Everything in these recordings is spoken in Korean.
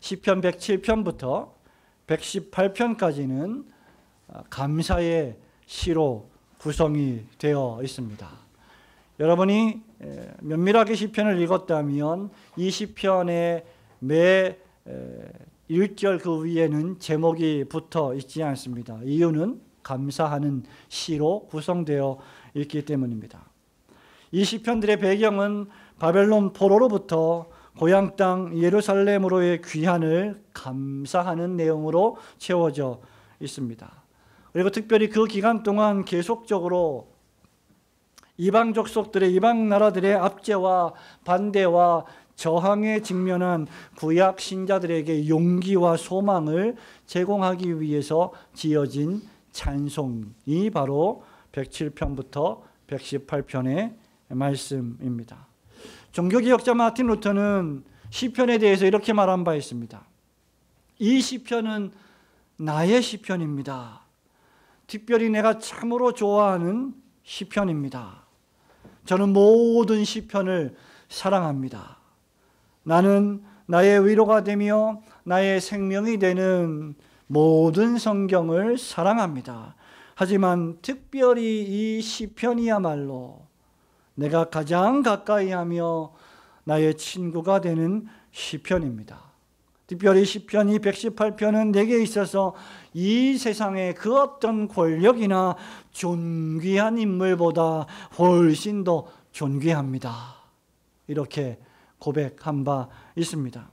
시편 107편부터 118편까지는 감사의 시로 구성이 되어 있습니다. 여러분이 면밀하게 시편을 읽었다면 이 시편의 매 1절 그 위에는 제목이 붙어 있지 않습니다. 이유는 감사하는 시로 구성되어 있기 때문입니다. 이 시편들의 배경은 바벨론 포로로부터 고향 땅 예루살렘으로의 귀환을 감사하는 내용으로 채워져 있습니다. 그리고 특별히 그 기간 동안 계속적으로 이방 족속들의, 이방 나라들의 압제와 반대와 저항에 직면한 구약 신자들에게 용기와 소망을 제공하기 위해서 지어진 찬송이 바로 107편부터 118편의 말씀입니다. 종교개혁자 마틴 루터는 시편에 대해서 이렇게 말한 바 있습니다. 이 시편은 나의 시편입니다. 특별히 내가 참으로 좋아하는 시편입니다. 저는 모든 시편을 사랑합니다. 나는 나의 위로가 되며 나의 생명이 되는 모든 성경을 사랑합니다. 하지만 특별히 이 시편이야말로 내가 가장 가까이 하며 나의 친구가 되는 시편입니다. 특별히 시편이 118편은 내게 있어서 이 세상의 그 어떤 권력이나 존귀한 인물보다 훨씬 더 존귀합니다. 이렇게 고백한 바 있습니다.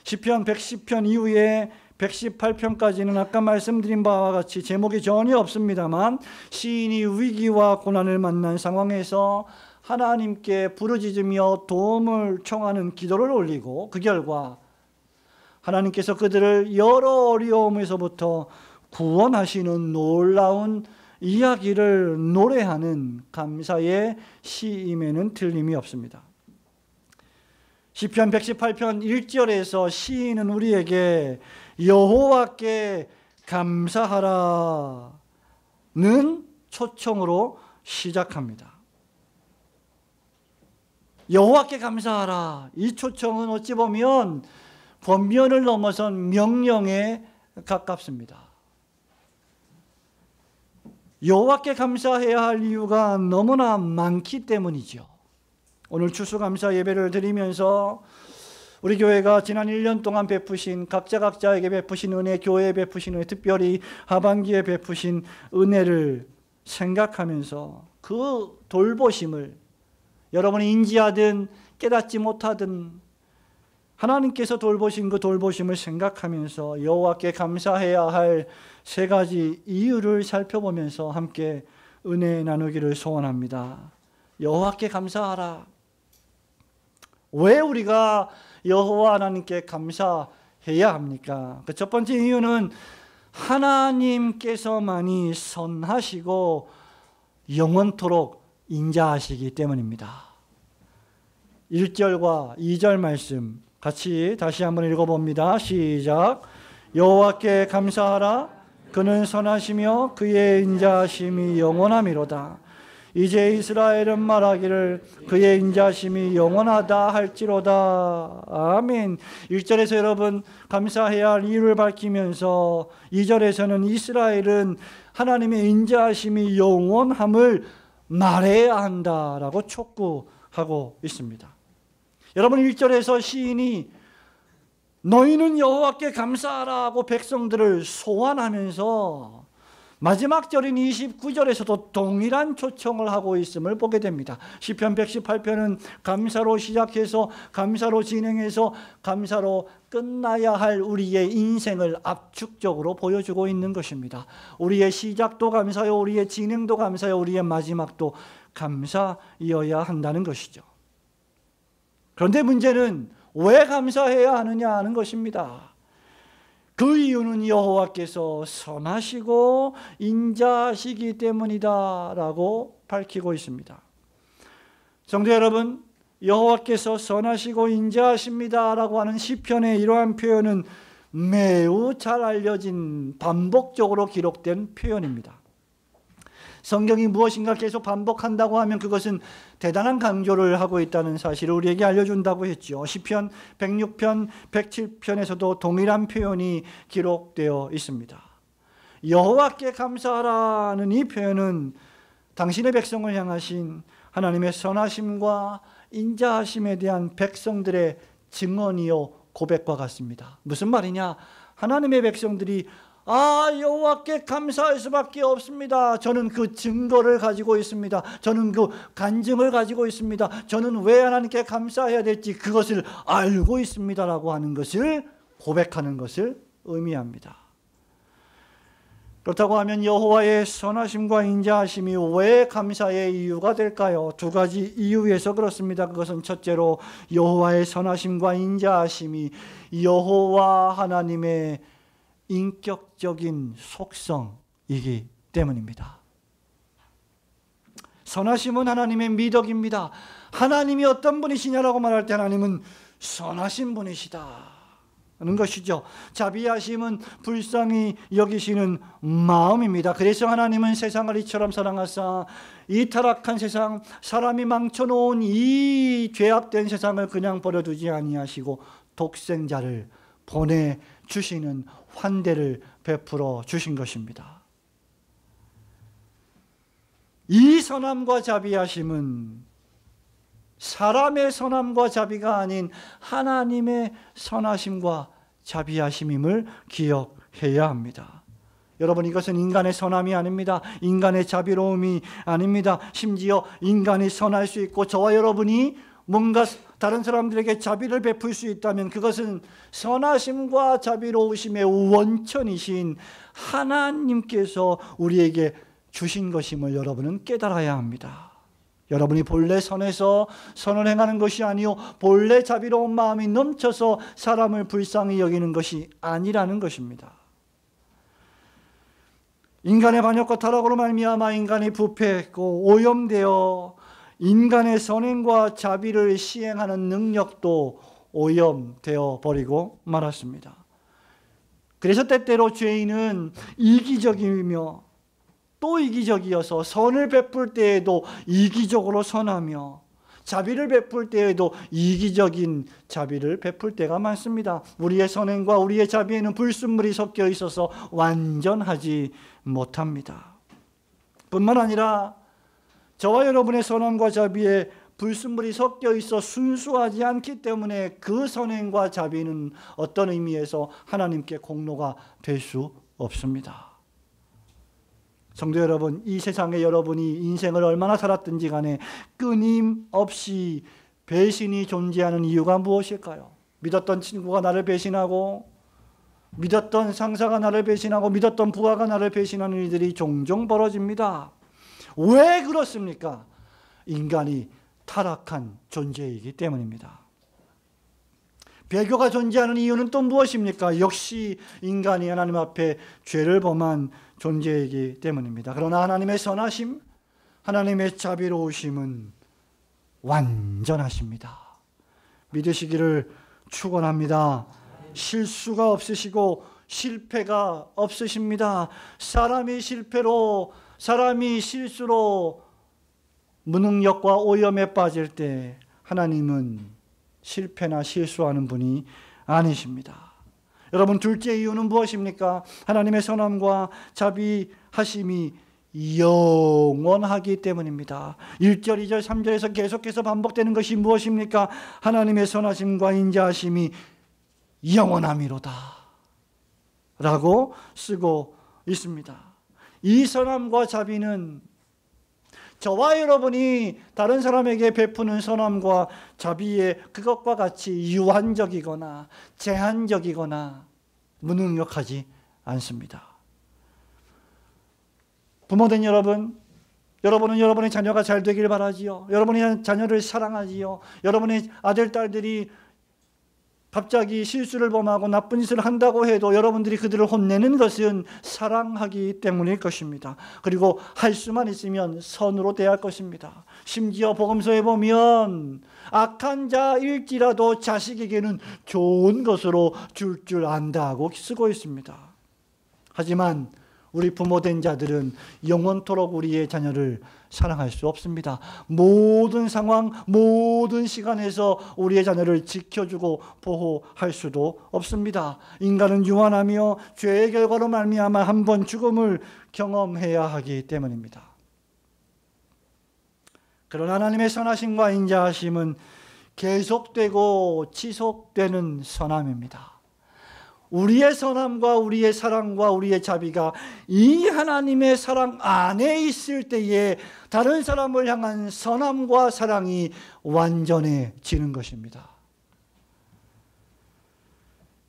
시편 110편 이후에 118편까지는 아까 말씀드린 바와 같이 제목이 전혀 없습니다만 시인이 위기와 고난을 만난 상황에서 하나님께 부르짖으며 도움을 청하는 기도를 올리고 그 결과 하나님께서 그들을 여러 어려움에서부터 구원하시는 놀라운 이야기를 노래하는 감사의 시임에는 틀림이 없습니다. 시편 118편 1절에서 시인은 우리에게 여호와께 감사하라는 초청으로 시작합니다. 여호와께 감사하라. 이 초청은 어찌 보면 권면을 넘어선 명령에 가깝습니다. 여호와께 감사해야 할 이유가 너무나 많기 때문이죠. 오늘 추수감사 예배를 드리면서 우리 교회가 지난 1년 동안 베푸신 각자에게 베푸신 은혜, 교회에 베푸신 은혜, 특별히 하반기에 베푸신 은혜를 생각하면서 그 돌보심을 여러분이 인지하든 깨닫지 못하든 하나님께서 돌보신 그 돌보심을 생각하면서 여호와께 감사해야 할 세 가지 이유를 살펴보면서 함께 은혜 나누기를 소원합니다. 여호와께 감사하라. 왜 우리가 여호와 하나님께 감사해야 합니까? 그 첫 번째 이유는 하나님께서만이 선하시고 영원토록 인자하시기 때문입니다. 1절과 2절 말씀 같이 다시 한번 읽어봅니다. 시작. 여호와께 감사하라. 그는 선하시며 그의 인자하심이 영원함이로다. 이제 이스라엘은 말하기를 그의 인자하심이 영원하다 할지로다. 아멘. 1절에서 여러분 감사해야 할 이유를 밝히면서 2절에서는 이스라엘은 하나님의 인자하심이 영원함을 말해야 한다라고 촉구하고 있습니다. 여러분 1절에서 시인이 너희는 여호와께 감사하라고 백성들을 소환하면서 마지막 절인 29절에서도 동일한 초청을 하고 있음을 보게 됩니다. 시편 118편은 감사로 시작해서 감사로 진행해서 감사로 끝나야 할 우리의 인생을 압축적으로 보여주고 있는 것입니다. 우리의 시작도 감사요, 우리의 진행도 감사요, 우리의 마지막도 감사이어야 한다는 것이죠. 그런데 문제는 왜 감사해야 하느냐 하는 것입니다. 그 이유는 여호와께서 선하시고 인자하시기 때문이다 라고 밝히고 있습니다. 성도 여러분, 여호와께서 선하시고 인자하십니다 라고 하는 시편의 이러한 표현은 매우 잘 알려진 반복적으로 기록된 표현입니다. 성경이 무엇인가 계속 반복한다고 하면 그것은 대단한 강조를 하고 있다는 사실을 우리에게 알려준다고 했죠. 시편 106편, 107편에서도 동일한 표현이 기록되어 있습니다. 여호와께 감사하라는 이 표현은 당신의 백성을 향하신 하나님의 선하심과 인자하심에 대한 백성들의 증언이요 고백과 같습니다. 무슨 말이냐? 하나님의 백성들이 여호와께 감사할 수밖에 없습니다. 저는 그 증거를 가지고 있습니다. 저는 그 간증을 가지고 있습니다. 저는 왜 하나님께 감사해야 될지 그것을 알고 있습니다라고 하는 것을 고백하는 것을 의미합니다. 그렇다고 하면 여호와의 선하심과 인자하심이 왜 감사의 이유가 될까요? 두 가지 이유에서 그렇습니다. 그것은 첫째로 여호와의 선하심과 인자하심이 여호와 하나님의 인격적인 속성이기 때문입니다. 선하심은 하나님의 미덕입니다. 하나님이 어떤 분이시냐라고 말할 때 하나님은 선하신 분이시다 하는 것이죠. 자비하심은 불쌍히 여기시는 마음입니다. 그래서 하나님은 세상을 이처럼 사랑하사 이 타락한 세상, 사람이 망쳐놓은 이 죄악된 세상을 그냥 버려두지 아니하시고 독생자를 보내주시는 환대를 베풀어 주신 것입니다. 이 선함과 자비하심은 사람의 선함과 자비가 아닌 하나님의 선하심과 자비하심임을 기억해야 합니다. 여러분, 이것은 인간의 선함이 아닙니다. 인간의 자비로움이 아닙니다. 심지어 인간이 선할 수 있고 저와 여러분이 뭔가 다른 사람들에게 자비를 베풀 수 있다면 그것은 선하심과 자비로우심의 원천이신 하나님께서 우리에게 주신 것임을 여러분은 깨달아야 합니다. 여러분이 본래 선해서 선을 행하는 것이 아니요 본래 자비로운 마음이 넘쳐서 사람을 불쌍히 여기는 것이 아니라는 것입니다. 인간의 반역과 타락으로 말미암아 인간이 부패했고 오염되어 인간의 선행과 자비를 시행하는 능력도 오염되어 버리고 말았습니다. 그래서 때때로 죄인은 이기적이며 또 이기적이어서 선을 베풀 때에도 이기적으로 선하며 자비를 베풀 때에도 이기적인 자비를 베풀 때가 많습니다. 우리의 선행과 우리의 자비에는 불순물이 섞여 있어서 완전하지 못합니다. 뿐만 아니라 저와 여러분의 선함과 자비에 불순물이 섞여 있어 순수하지 않기 때문에 그 선행과 자비는 어떤 의미에서 하나님께 공로가 될 수 없습니다. 성도 여러분, 이 세상에 여러분이 인생을 얼마나 살았든지 간에 끊임없이 배신이 존재하는 이유가 무엇일까요? 믿었던 친구가 나를 배신하고, 믿었던 상사가 나를 배신하고, 믿었던 부하가 나를 배신하는 일들이 종종 벌어집니다. 왜 그렇습니까? 인간이 타락한 존재이기 때문입니다. 배교가 존재하는 이유는 또 무엇입니까? 역시 인간이 하나님 앞에 죄를 범한 존재이기 때문입니다. 그러나 하나님의 선하심, 하나님의 자비로우심은 완전하십니다. 믿으시기를 축원합니다. 실수가 없으시고 실패가 없으십니다. 사람이 실수로 무능력과 오염에 빠질 때 하나님은 실패나 실수하는 분이 아니십니다. 여러분, 둘째 이유는 무엇입니까? 하나님의 선함과 자비하심이 영원하기 때문입니다. 1절, 2절, 3절에서 계속해서 반복되는 것이 무엇입니까? 하나님의 선하심과 인자하심이 영원함이로다 라고 쓰고 있습니다. 이 선함과 자비는 저와 여러분이 다른 사람에게 베푸는 선함과 자비에 그것과 같이 유한적이거나 제한적이거나 무능력하지 않습니다. 부모된 여러분은 여러분의 자녀가 잘 되길 바라지요. 여러분의 자녀를 사랑하지요. 여러분의 아들, 딸들이 갑자기 실수를 범하고 나쁜 짓을 한다고 해도 여러분들이 그들을 혼내는 것은 사랑하기 때문일 것입니다. 그리고 할 수만 있으면 선으로 대할 것입니다. 심지어 복음서에 보면 악한 자일지라도 자식에게는 좋은 것으로 줄 안다고 쓰고 있습니다. 하지만 우리 부모된 자들은 영원토록 우리의 자녀를 사랑할 수 없습니다. 모든 상황, 모든 시간에서 우리의 자녀를 지켜주고 보호할 수도 없습니다. 인간은 유한하며 죄의 결과로 말미암아 한 번 죽음을 경험해야 하기 때문입니다. 그러나 하나님의 선하심과 인자하심은 계속되고 지속되는 선함입니다. 우리의 선함과 우리의 사랑과 우리의 자비가 이 하나님의 사랑 안에 있을 때에 다른 사람을 향한 선함과 사랑이 완전해지는 것입니다.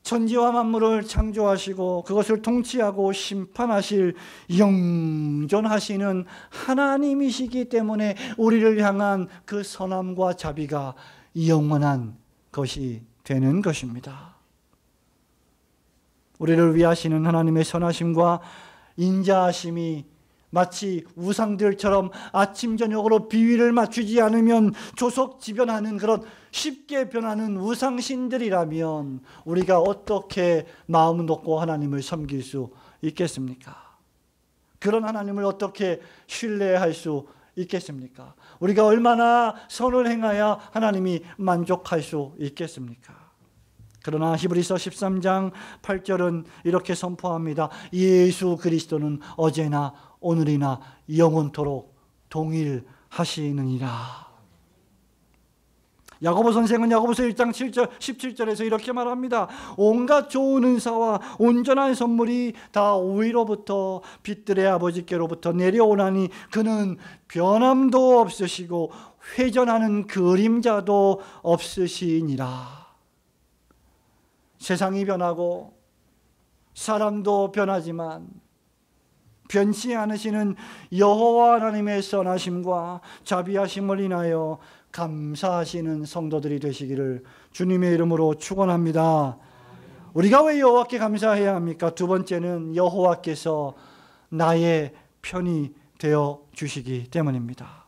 천지와 만물을 창조하시고 그것을 통치하고 심판하실 영존하시는 하나님이시기 때문에 우리를 향한 그 선함과 자비가 영원한 것이 되는 것입니다. 우리를 위하시는 하나님의 선하심과 인자하심이 마치 우상들처럼 아침 저녁으로 비위를 맞추지 않으면 조석지변하는 그런 쉽게 변하는 우상신들이라면 우리가 어떻게 마음 놓고 하나님을 섬길 수 있겠습니까? 그런 하나님을 어떻게 신뢰할 수 있겠습니까? 우리가 얼마나 선을 행해야 하나님이 만족할 수 있겠습니까? 그러나 히브리서 13장 8절은 이렇게 선포합니다. 예수 그리스도는 어제나 오늘이나 영원토록 동일하시느니라. 야고보 선생은 야고보서 1장 7절, 17절에서 이렇게 말합니다. 온갖 좋은 은사와 온전한 선물이 다 위로부터 빛들의 아버지께로부터 내려오나니 그는 변함도 없으시고 회전하는 그림자도 없으시니라. 세상이 변하고 사람도 변하지만 변치 않으시는 여호와 하나님의 선하심과 자비하심을 인하여 감사하시는 성도들이 되시기를 주님의 이름으로 축원합니다. 우리가 왜 여호와께 감사해야 합니까? 두 번째는 여호와께서 나의 편이 되어 주시기 때문입니다.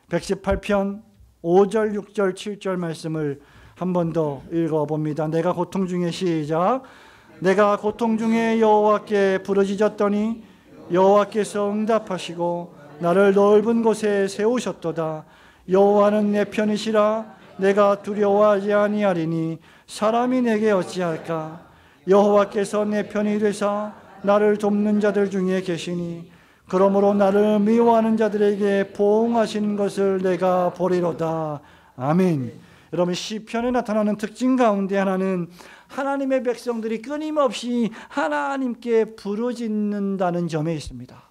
118편 5절, 6절, 7절 말씀을 한 번 더 읽어봅니다. 내가 고통 중에 시작. 내가 고통 중에 여호와께 부르짖었더니 여호와께서 응답하시고 나를 넓은 곳에 세우셨도다. 여호와는 내 편이시라. 내가 두려워하지 아니하리니 사람이 내게 어찌할까. 여호와께서 내 편이 되사 나를 돕는 자들 중에 계시니 그러므로 나를 미워하는 자들에게 보응하신 것을 내가 보리로다. 아멘. 여러분, 시편에 나타나는 특징 가운데 하나는 하나님의 백성들이 끊임없이 하나님께 부르짖는다는 점에 있습니다.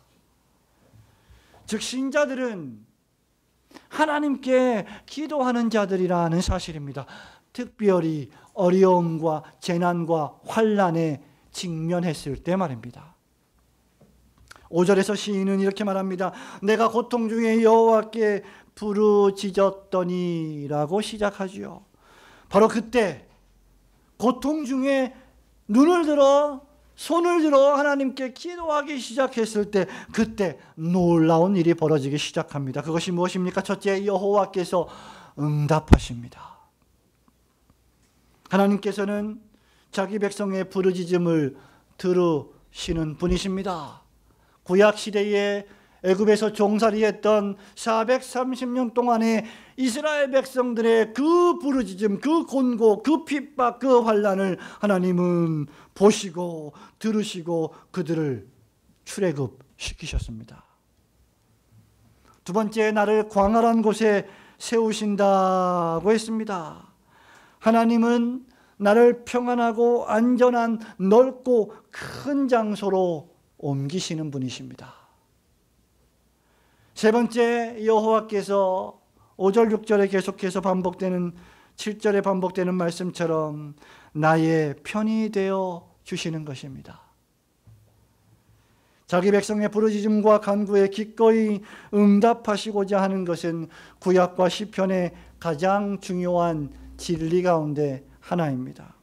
즉 신자들은 하나님께 기도하는 자들이라는 사실입니다. 특별히 어려움과 재난과 환난에 직면했을 때 말입니다. 5절에서 시인은 이렇게 말합니다. 내가 고통 중에 여호와께 부르짖었더니 라고 시작하지요. 바로 그때 고통 중에 눈을 들어 손을 들어 하나님께 기도하기 시작했을 때 그때 놀라운 일이 벌어지기 시작합니다. 그것이 무엇입니까? 첫째, 여호와께서 응답하십니다. 하나님께서는 자기 백성의 부르짖음을 들으시는 분이십니다. 구약시대에 애굽에서 종살이했던 430년 동안의 이스라엘 백성들의 그 부르짖음, 그 곤고, 그 핍박, 그 환난을 하나님은 보시고 들으시고 그들을 출애굽시키셨습니다. 두 번째, 나를 광활한 곳에 세우신다고 했습니다. 하나님은 나를 평안하고 안전한 넓고 큰 장소로 옮기시는 분이십니다. 세 번째, 여호와께서 5절 6절에 계속해서 반복되는 7절에 반복되는 말씀처럼 나의 편이 되어 주시는 것입니다. 자기 백성의 부르짖음과 간구에 기꺼이 응답하시고자 하는 것은 구약과 시편의 가장 중요한 진리 가운데 하나입니다.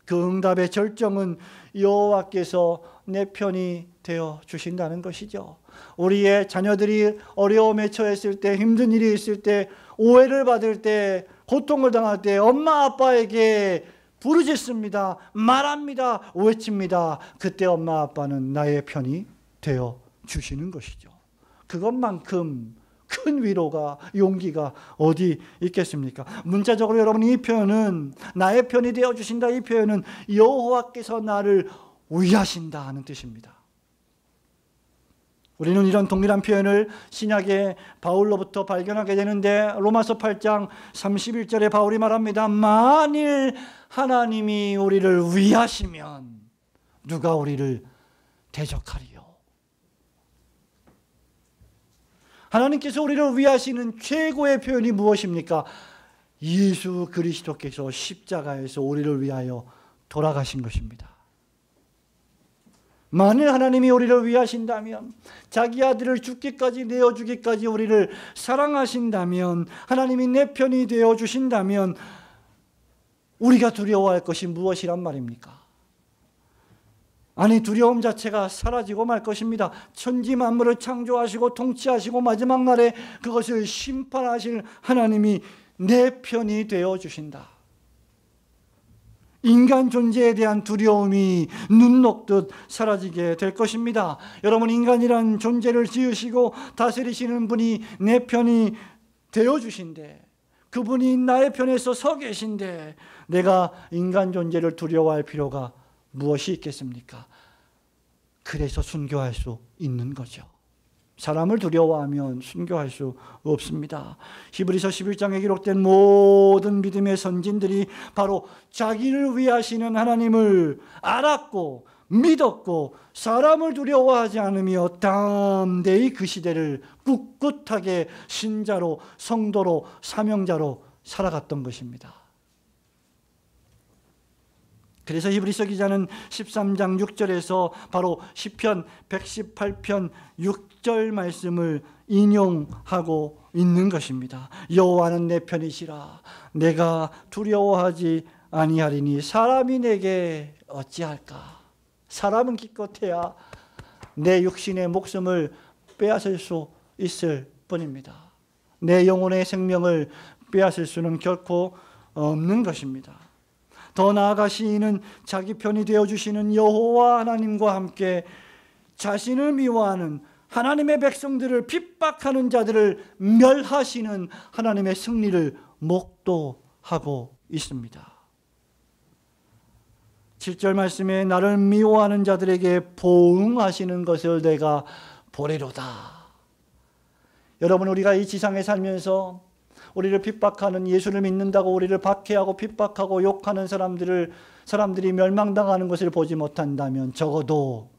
그 응답의 절정은 여호와께서 내 편이 되어 주신다는 것이죠. 우리의 자녀들이 어려움에 처했을 때, 힘든 일이 있을 때, 오해를 받을 때, 고통을 당할 때 엄마 아빠에게 부르짖습니다. 말합니다. 외칩니다. 그때 엄마 아빠는 나의 편이 되어 주시는 것이죠. 그것만큼 큰 위로가, 용기가 어디 있겠습니까? 문자적으로 여러분, 이 표현은 나의 편이 되어 주신다, 이 표현은 여호와께서 나를 위하신다 하는 뜻입니다. 우리는 이런 동일한 표현을 신약의 바울로부터 발견하게 되는데, 로마서 8장 31절에 바울이 말합니다. 만일 하나님이 우리를 위하시면 누가 우리를 대적하리요? 하나님께서 우리를 위하시는 최고의 표현이 무엇입니까? 예수 그리스도께서 십자가에서 우리를 위하여 돌아가신 것입니다. 만일 하나님이 우리를 위하신다면, 자기 아들을 죽기까지 내어주기까지 우리를 사랑하신다면, 하나님이 내 편이 되어주신다면 우리가 두려워할 것이 무엇이란 말입니까? 아니, 두려움 자체가 사라지고 말 것입니다. 천지 만물을 창조하시고 통치하시고 마지막 날에 그것을 심판하실 하나님이 내 편이 되어주신다. 인간 존재에 대한 두려움이 눈 녹듯 사라지게 될 것입니다. 여러분, 인간이란 존재를 지으시고 다스리시는 분이 내 편이 되어주신데, 그분이 나의 편에서 서 계신데 내가 인간 존재를 두려워할 필요가 무엇이 있겠습니까? 그래서 순교할 수 있는 거죠. 사람을 두려워하면 순교할 수 없습니다. 히브리서 11장에 기록된 모든 믿음의 선진들이 바로 자기를 위하시는 하나님을 알았고 믿었고 사람을 두려워하지 않으며 담대히 그 시대를 꿋꿋하게 신자로, 성도로, 사명자로 살아갔던 것입니다. 그래서 히브리서 기자는 13장 6절에서 바로 시편 118편 6절 말씀을 인용하고 있는 것입니다. 여호와는 내 편이시라. 내가 두려워하지 아니하리니 사람이 내게 어찌할까. 사람은 기껏해야 내 육신의 목숨을 빼앗을 수 있을 뿐입니다. 내 영혼의 생명을 빼앗을 수는 결코 없는 것입니다. 더 나아가 시인은 자기 편이 되어주시는 여호와 하나님과 함께 자신을 미워하는 하나님의 백성들을 핍박하는 자들을 멸하시는 하나님의 승리를 목도하고 있습니다. 7절 말씀에 나를 미워하는 자들에게 보응하시는 것을 내가 보리로다. 여러분, 우리가 이 지상에 살면서 우리를 핍박하는, 예수를 믿는다고 우리를 박해하고 핍박하고 욕하는 사람들이 멸망당하는 것을 보지 못한다면 적어도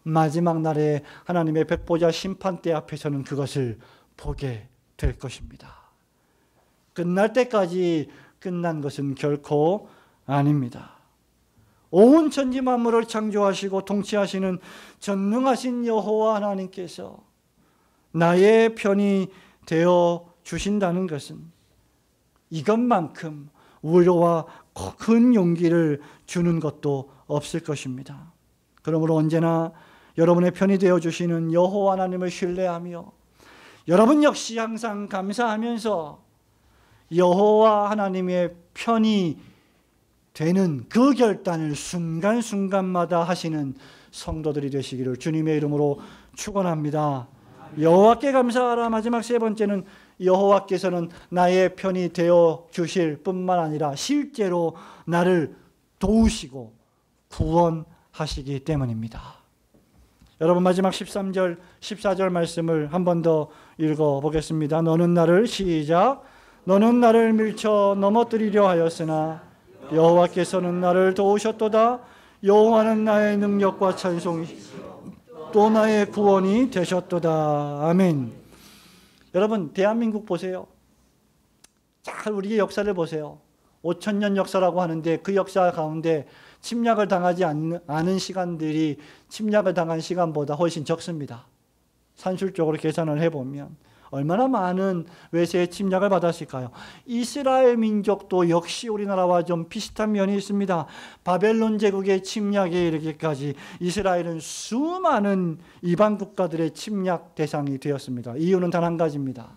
마지막 날에 하나님의 백보자 심판대 앞에서는 그것을 보게 될 것입니다. 끝날 때까지 끝난 것은 결코 아닙니다. 온 천지 만물을 창조하시고 통치하시는 전능하신 여호와 하나님께서 나의 편이 되어 주신다는 것은 이것만큼 위로와 큰 용기를 주는 것도 없을 것입니다. 그러므로 언제나 여러분의 편이 되어 주시는 여호와 하나님을 신뢰하며 여러분 역시 항상 감사하면서 여호와 하나님의 편이 되는 그 결단을 순간순간마다 하시는 성도들이 되시기를 주님의 이름으로 축원합니다. 여호와께 감사하라. 마지막 세 번째는 여호와께서는 나의 편이 되어 주실 뿐만 아니라 실제로 나를 도우시고 구원하시기 때문입니다. 여러분, 마지막 13절, 14절 말씀을 한 번 더 읽어보겠습니다. 너는 나를 시작. 너는 나를 밀쳐 넘어뜨리려 하였으나 여호와께서는 나를 도우셨도다. 여호와는 나의 능력과 찬송이 또 나의 구원이 되셨도다. 아멘. 여러분, 대한민국 보세요. 잘 우리의 역사를 보세요. 5,000년 역사라고 하는데 그 역사 가운데 침략을 당하지 않은 시간들이 침략을 당한 시간보다 훨씬 적습니다. 산술적으로 계산을 해보면 얼마나 많은 외세의 침략을 받았을까요? 이스라엘 민족도 역시 우리나라와 좀 비슷한 면이 있습니다. 바벨론 제국의 침략에 이르기까지 이스라엘은 수많은 이방 국가들의 침략 대상이 되었습니다. 이유는 단 한 가지입니다.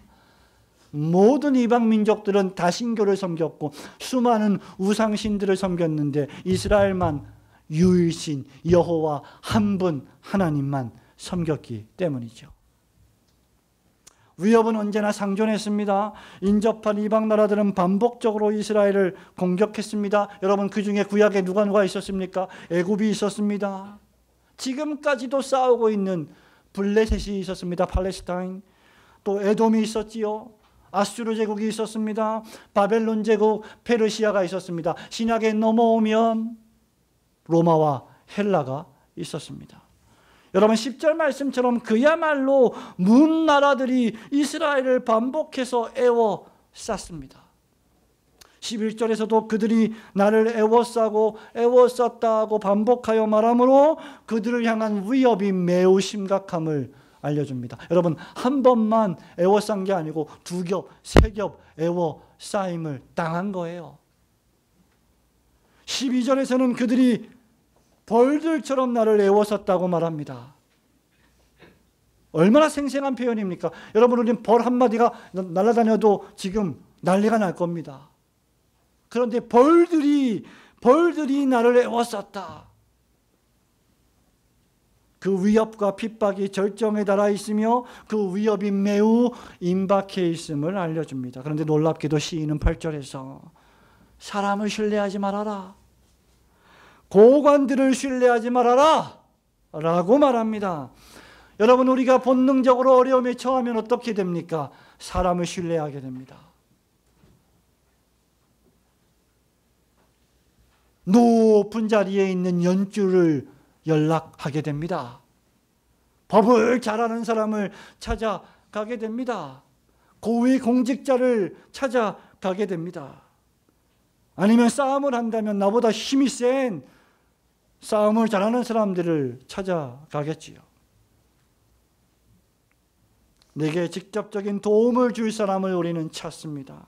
모든 이방 민족들은 다신교를 섬겼고 수많은 우상신들을 섬겼는데 이스라엘만 유일신 여호와 한 분 하나님만 섬겼기 때문이죠. 위협은 언제나 상존했습니다. 인접한 이방 나라들은 반복적으로 이스라엘을 공격했습니다. 여러분, 그 중에 구약에 누가 있었습니까? 애굽이 있었습니다. 지금까지도 싸우고 있는 블레셋이 있었습니다. 팔레스타인. 또 에돔이 있었지요. 아수르 제국이 있었습니다. 바벨론 제국, 페르시아가 있었습니다. 신약에 넘어오면 로마와 헬라가 있었습니다. 여러분, 10절 말씀처럼 그야말로 문 나라들이 이스라엘을 반복해서 애워쌌습니다. 11절에서도 그들이 나를 애워쌌다 하고 반복하여 말하므로 그들을 향한 위협이 매우 심각함을 알려줍니다. 여러분, 한 번만 애워싼 게 아니고 두 겹, 세 겹 애워싸임을 당한 거예요. 12절에서는 그들이 벌들처럼 나를 애워쌌다고 말합니다. 얼마나 생생한 표현입니까? 여러분, 우리는 벌 한마디가 날아다녀도 지금 난리가 날 겁니다. 그런데 벌들이 나를 애워쌌다. 그 위협과 핍박이 절정에 달하 있으며 그 위협이 매우 임박해 있음을 알려줍니다. 그런데 놀랍게도 시인은 8절에서 사람을 신뢰하지 말아라, 고관들을 신뢰하지 말아라 라고 말합니다. 여러분, 우리가 본능적으로 어려움에 처하면 어떻게 됩니까? 사람을 신뢰하게 됩니다. 높은 자리에 있는 연주를 연락하게 됩니다. 법을 잘하는 사람을 찾아가게 됩니다. 고위 공직자를 찾아가게 됩니다. 아니면 싸움을 한다면 나보다 힘이 센 싸움을 잘하는 사람들을 찾아가겠지요. 내게 직접적인 도움을 줄 사람을 우리는 찾습니다.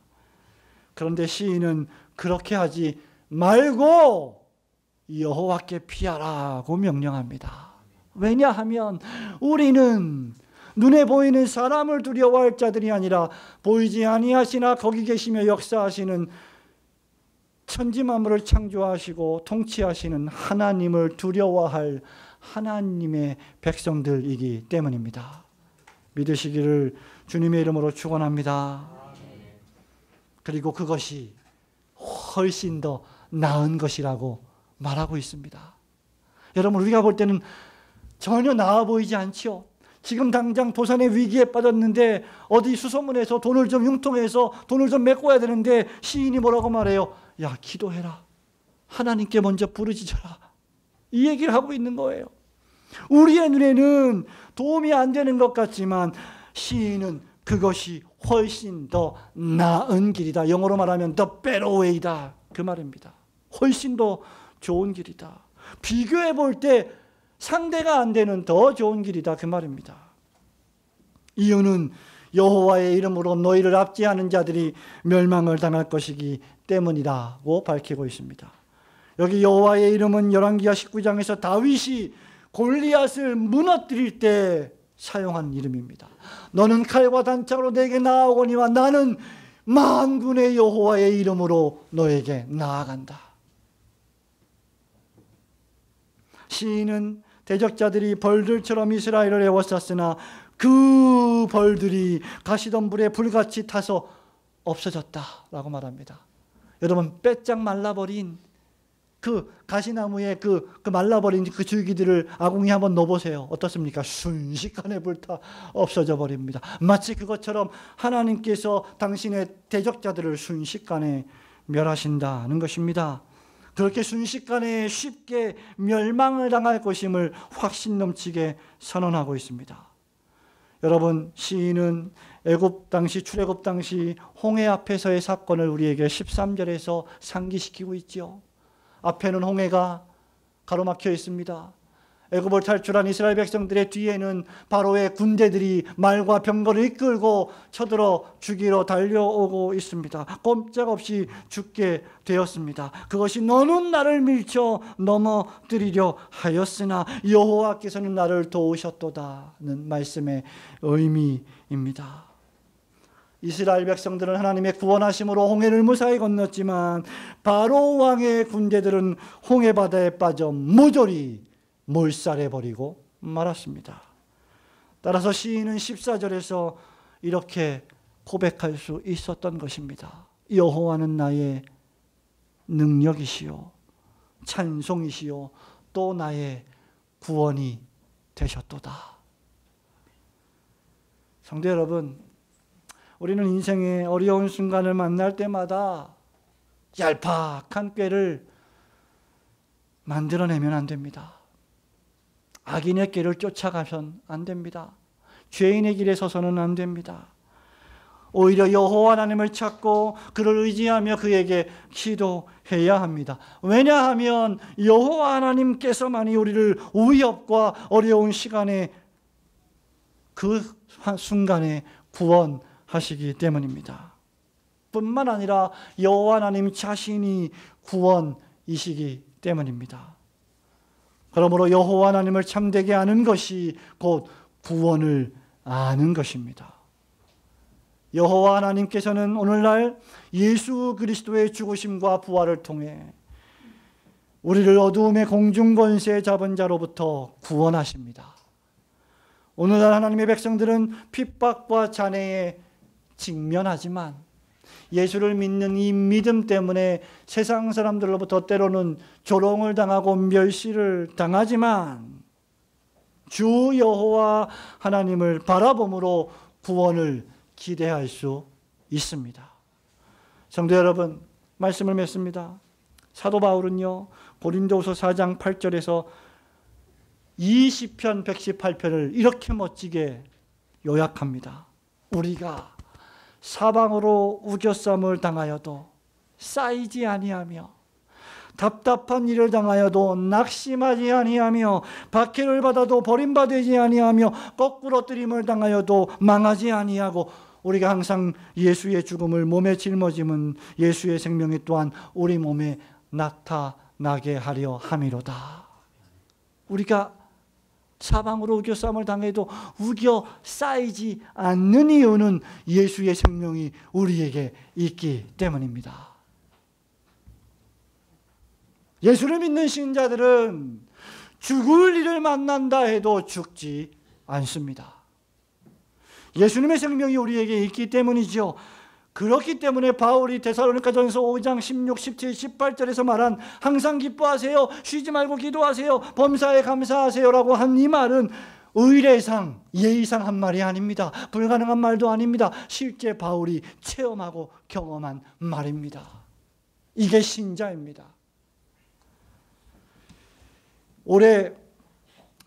그런데 시인은 그렇게 하지 말고 여호와께 피하라고 명령합니다. 왜냐하면 우리는 눈에 보이는 사람을 두려워할 자들이 아니라 보이지 아니하시나 거기 계시며 역사하시는 천지 만물을 창조하시고 통치하시는 하나님을 두려워할 하나님의 백성들이기 때문입니다. 믿으시기를 주님의 이름으로 축원합니다. 그리고 그것이 훨씬 더 나은 것이라고 말하고 있습니다. 여러분, 우리가 볼 때는 전혀 나아 보이지 않죠? 지금 당장 도산의 위기에 빠졌는데 어디 수소문해서 돈을 좀 융통해서 돈을 좀 메꿔야 되는데 시인이 뭐라고 말해요? 야, 기도해라. 하나님께 먼저 부르짖어라. 이 얘기를 하고 있는 거예요. 우리의 눈에는 도움이 안 되는 것 같지만 시인은 그것이 훨씬 더 나은 길이다. 영어로 말하면 the better way다. 그 말입니다. 훨씬 더 좋은 길이다. 비교해 볼 때 상대가 안 되는 더 좋은 길이다. 그 말입니다. 이유는 여호와의 이름으로 너희를 압제하는 자들이 멸망을 당할 것이기 때문이라고 밝히고 있습니다. 여기 여호와의 이름은 열왕기하 19장에서 다윗이 골리앗을 무너뜨릴 때 사용한 이름입니다. 너는 칼과 단창으로 내게 나아오거니와 나는 만군의 여호와의 이름으로 너에게 나아간다. 시인은 대적자들이 벌들처럼 이스라엘을 애워쌌으나 그 벌들이 가시던 불에 불같이 타서 없어졌다라고 말합니다. 여러분, 빼짝 말라버린 그 가시나무에 그 말라버린 그 줄기들을 아궁이에 한번 넣어보세요. 어떻습니까? 순식간에 불타 없어져 버립니다. 마치 그것처럼 하나님께서 당신의 대적자들을 순식간에 멸하신다는 것입니다. 그렇게 순식간에 쉽게 멸망을 당할 것임을 확신 넘치게 선언하고 있습니다. 여러분, 시인은 애굽 당시, 출애굽 당시 홍해 앞에서의 사건을 우리에게 13절에서 상기시키고 있죠. 앞에는 홍해가 가로막혀 있습니다. 애굽을 탈출한 이스라엘 백성들의 뒤에는 바로의 군대들이 말과 병거를 이끌고 쳐들어 죽이러 달려오고 있습니다. 꼼짝없이 죽게 되었습니다. 그것이 너는 나를 밀쳐 넘어뜨리려 하였으나 여호와께서는 나를 도우셨도다는 말씀의 의미입니다. 이스라엘 백성들은 하나님의 구원하심으로 홍해를 무사히 건넜지만 바로 왕의 군대들은 홍해 바다에 빠져 모조리 몰살해버리고 말았습니다. 따라서 시인은 14절에서 이렇게 고백할 수 있었던 것입니다. 여호와는 나의 능력이시요 찬송이시요 또 나의 구원이 되셨도다. 성도 여러분, 우리는 인생의 어려운 순간을 만날 때마다 얄팍한 꾀를 만들어내면 안 됩니다. 악인의 길을 쫓아가선 안 됩니다. 죄인의 길에 서서는 안 됩니다. 오히려 여호와 하나님을 찾고 그를 의지하며 그에게 기도해야 합니다. 왜냐하면 여호와 하나님께서만이 우리를 위협과 어려운 시간에 그 순간에 구원하시기 때문입니다. 뿐만 아니라 여호와 하나님 자신이 구원이시기 때문입니다. 그러므로 여호와 하나님을 참되게 아는 것이 곧 구원을 아는 것입니다. 여호와 하나님께서는 오늘날 예수 그리스도의 죽으심과 부활을 통해 우리를 어두움의 공중권세에 잡은 자로부터 구원하십니다. 오늘날 하나님의 백성들은 핍박과 잔해에 직면하지만 예수를 믿는 이 믿음 때문에 세상 사람들로부터 때로는 조롱을 당하고 멸시를 당하지만 주 여호와 하나님을 바라봄으로 구원을 기대할 수 있습니다. 성도 여러분, 말씀을 맺습니다. 사도 바울은요, 고린도후서 4장 8절에서 이 시편 118편을 이렇게 멋지게 요약합니다. 우리가 사방으로 우겨쌈을 당하여도 쌓이지 아니하며 답답한 일을 당하여도 낙심하지 아니하며 박해를 받아도 버림받지 아니하며 거꾸로 뜨림을 당하여도 망하지 아니하고 우리가 항상 예수의 죽음을 몸에 짊어짐은 예수의 생명이 또한 우리 몸에 나타나게 하려 함이로다. 우리가 사방으로 우겨쌈을 당해도 우겨 쌓이지 않는 이유는 예수의 생명이 우리에게 있기 때문입니다. 예수를 믿는 신자들은 죽을 일을 만난다 해도 죽지 않습니다. 예수님의 생명이 우리에게 있기 때문이죠. 그렇기 때문에 바울이 데살로니가전서 5장 16, 17, 18절에서 말한 항상 기뻐하세요, 쉬지 말고 기도하세요, 범사에 감사하세요라고 한 이 말은 의례상, 예의상 한 말이 아닙니다. 불가능한 말도 아닙니다. 실제 바울이 체험하고 경험한 말입니다. 이게 신자입니다. 올해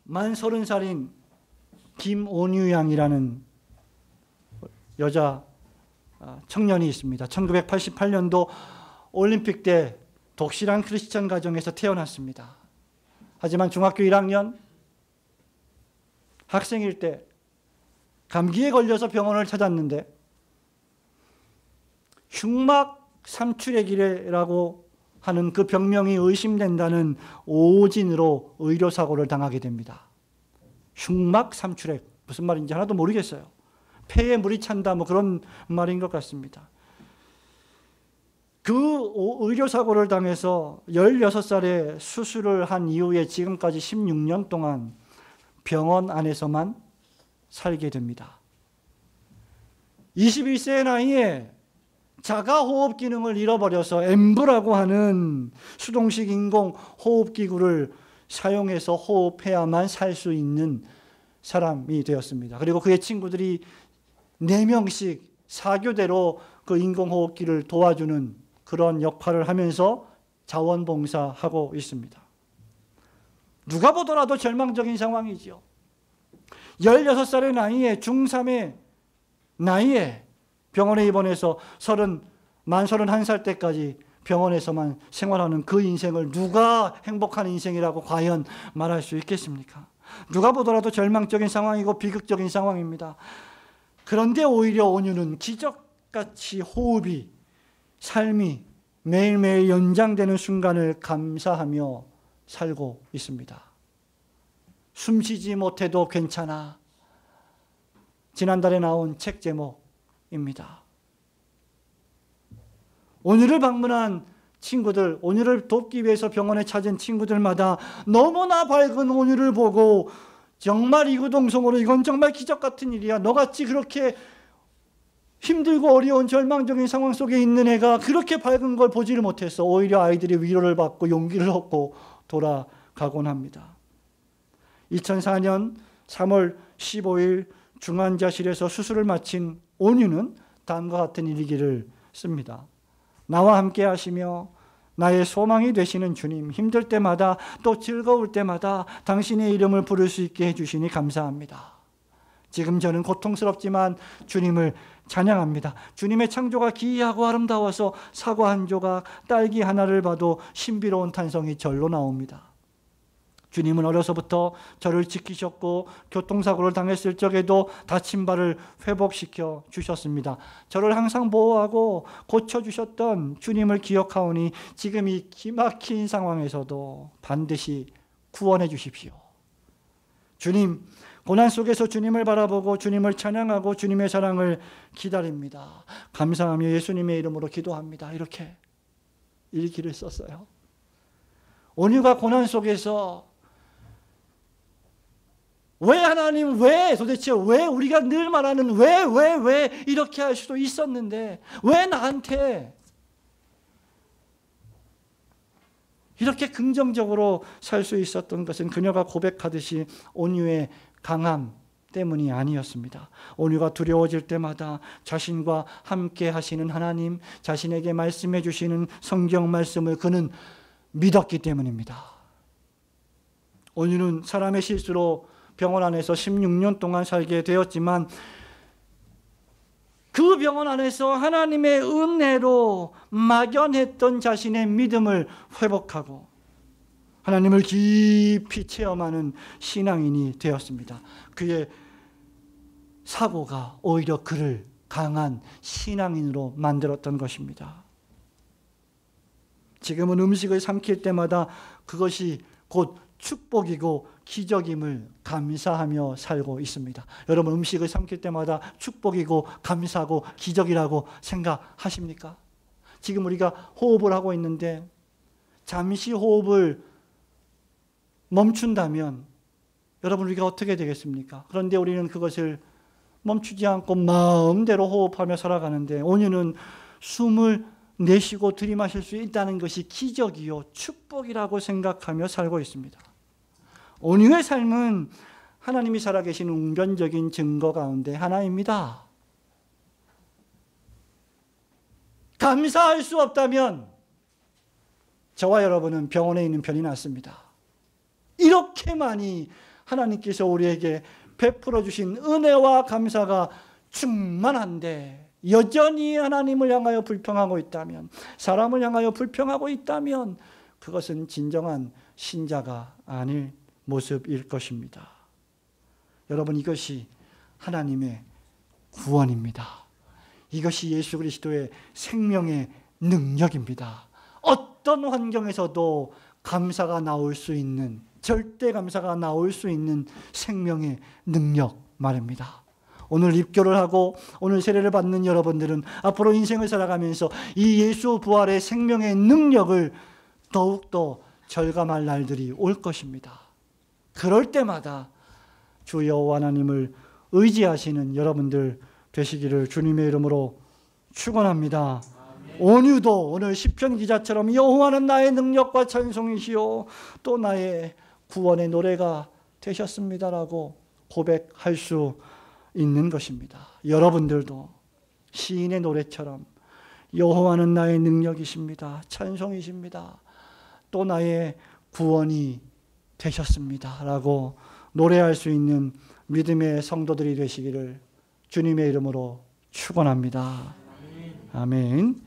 만 30살인 김온유 양이라는 여자 청년이 있습니다. 1988년도 올림픽 때 독실한 크리스천 가정에서 태어났습니다. 하지만 중학교 1학년 학생일 때 감기에 걸려서 병원을 찾았는데 흉막 삼출액이라고 하는 그 병명이 의심된다는 오진으로 의료사고를 당하게 됩니다. 흉막 삼출액, 무슨 말인지 하나도 모르겠어요. 폐에 물이 찬다, 뭐 그런 말인 것 같습니다. 그 의료사고를 당해서 16살에 수술을 한 이후에 지금까지 16년 동안 병원 안에서만 살게 됩니다. 21세의 나이에 자가호흡 기능을 잃어버려서 엠브라고 하는 수동식 인공 호흡기구를 사용해서 호흡해야만 살 수 있는 사람이 되었습니다. 그리고 그의 친구들이 4명씩 사교대로 그 인공호흡기를 도와주는 그런 역할을 하면서 자원봉사하고 있습니다. 누가 보더라도 절망적인 상황이죠. 16살의 나이에 중3의 나이에 병원에 입원해서 만 31살 때까지 병원에서만 생활하는 그 인생을 누가 행복한 인생이라고 과연 말할 수 있겠습니까? 누가 보더라도 절망적인 상황이고 비극적인 상황입니다. 그런데 오히려 온유는 기적같이 호흡이, 삶이 매일매일 연장되는 순간을 감사하며 살고 있습니다. 숨쉬지 못해도 괜찮아. 지난달에 나온 책 제목입니다. 온유를 방문한 친구들, 온유를 돕기 위해서 병원에 찾은 친구들마다 너무나 밝은 온유를 보고 정말 이구동성으로 이건 정말 기적 같은 일이야. 너같이 그렇게 힘들고 어려운 절망적인 상황 속에 있는 애가 그렇게 밝은 걸 보지를 못했어. 오히려 아이들이 위로를 받고 용기를 얻고 돌아가곤 합니다. 2004년 3월 15일 중환자실에서 수술을 마친 온유는 다음과 같은 일기를 씁니다. 나와 함께 하시며 나의 소망이 되시는 주님, 힘들 때마다 또 즐거울 때마다 당신의 이름을 부를 수 있게 해주시니 감사합니다. 지금 저는 고통스럽지만 주님을 찬양합니다. 주님의 창조가 기이하고 아름다워서 사과 한 조각, 딸기 하나를 봐도 신비로운 탄성이 절로 나옵니다. 주님은 어려서부터 저를 지키셨고 교통사고를 당했을 적에도 다친 발을 회복시켜 주셨습니다. 저를 항상 보호하고 고쳐주셨던 주님을 기억하오니 지금 이 기막힌 상황에서도 반드시 구원해 주십시오. 주님, 고난 속에서 주님을 바라보고 주님을 찬양하고 주님의 사랑을 기다립니다. 감사하며 예수님의 이름으로 기도합니다. 이렇게 일기를 썼어요. 온유가 고난 속에서 왜 하나님, 왜 도대체 왜 우리가 늘 말하는 왜 이렇게 할 수도 있었는데 왜 나한테 이렇게 긍정적으로 살 수 있었던 것은 그녀가 고백하듯이 온유의 강함 때문이 아니었습니다. 온유가 두려워질 때마다 자신과 함께 하시는 하나님, 자신에게 말씀해 주시는 성경 말씀을 그는 믿었기 때문입니다. 온유는 사람의 실수로 병원 안에서 16년 동안 살게 되었지만 그 병원 안에서 하나님의 은혜로 막연했던 자신의 믿음을 회복하고 하나님을 깊이 체험하는 신앙인이 되었습니다. 그의 사고가 오히려 그를 강한 신앙인으로 만들었던 것입니다. 지금은 음식을 삼킬 때마다 그것이 곧 축복이고 기적임을 감사하며 살고 있습니다. 여러분, 음식을 삼킬 때마다 축복이고 감사하고 기적이라고 생각하십니까? 지금 우리가 호흡을 하고 있는데 잠시 호흡을 멈춘다면 여러분, 우리가 어떻게 되겠습니까? 그런데 우리는 그것을 멈추지 않고 마음대로 호흡하며 살아가는데 온유는 숨을 내쉬고 들이마실 수 있다는 것이 기적이요 축복이라고 생각하며 살고 있습니다. 온유의 삶은 하나님이 살아계신 웅변적인 증거 가운데 하나입니다. 감사할 수 없다면 저와 여러분은 병원에 있는 편이 낫습니다. 이렇게 많이 하나님께서 우리에게 베풀어 주신 은혜와 감사가 충만한데 여전히 하나님을 향하여 불평하고 있다면, 사람을 향하여 불평하고 있다면 그것은 진정한 신자가 아닐 모습일 것입니다. 여러분, 이것이 하나님의 구원입니다. 이것이 예수 그리스도의 생명의 능력입니다. 어떤 환경에서도 감사가 나올 수 있는, 절대 감사가 나올 수 있는 생명의 능력 말입니다. 오늘 입교를 하고 오늘 세례를 받는 여러분들은 앞으로 인생을 살아가면서 이 예수 부활의 생명의 능력을 더욱더 절감할 날들이 올 것입니다. 그럴 때마다 주 여호와 하나님을 의지하시는 여러분들 되시기를 주님의 이름으로 축원합니다. 온유도 오늘 시편 기자처럼 여호와는 나의 능력과 찬송이시요 또 나의 구원의 노래가 되셨습니다라고 고백할 수 있는 것입니다. 여러분들도 시인의 노래처럼 여호와는 나의 능력이십니다. 찬송이십니다. 또 나의 구원이 되셨습니다 라고 노래할 수 있는 믿음의 성도들이 되시기를 주님의 이름으로 축원합니다. 아멘.